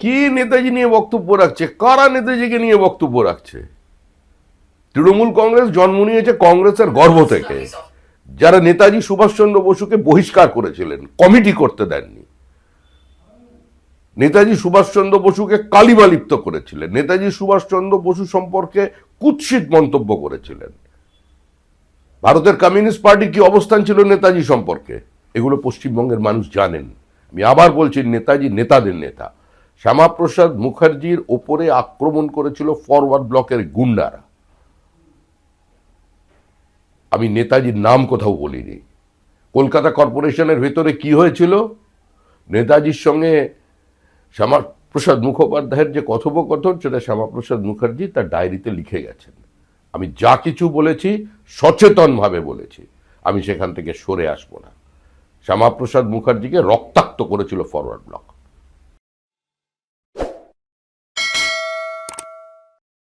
কি নেতাজি নিয়ে বক্তব্য রাখছে, কারা নেতাজিকে নিয়ে বক্তব্য রাখছে? তৃণমূল কংগ্রেস জন্ম নিয়েছে কংগ্রেসের গর্ভ থেকে, যারা নেতাজি সুভাষচন্দ্র বসুকে বহিষ্কার করেছিলেন, কমিটি করতে দেননি। নেতাজি সুভাষচন্দ্র বসুকে কালিমা লিপ্ত করেছিলেন, নেতাজি সুভাষচন্দ্র বসু সম্পর্কে কুৎসিত মন্তব্য করেছিলেন। ভারতের কমিউনিস্ট পার্টি কি অবস্থান ছিল নেতাজি সম্পর্কে, এগুলো পশ্চিমবঙ্গের মানুষ জানেন। আমি আবার বলছি, নেতাজি নেতাদের নেতা। শ্যামাপ্রসাদ মুখার্জির ওপরে আক্রমণ করেছিল ফরওয়ার্ড ব্লকের গুন্ডারা। আমি নেতাজির নাম কোথাও বলিনি। কলকাতা কর্পোরেশনের ভেতরে কি হয়েছিল, নেতাজির সঙ্গে শ্যামাপ্রসাদ মুখোপাধ্যায়ের যে কথোপকথন, সেটা শ্যামাপ্রসাদ মুখার্জি তার ডায়েরিতে লিখে গেছেন। আমি যা কিছু বলেছি সচেতনভাবে বলেছি, আমি সেখান থেকে সরে আসবো না। শ্যামাপ্রসাদ মুখার্জিকে রক্তাক্ত করেছিল ফরওয়ার্ড ব্লক।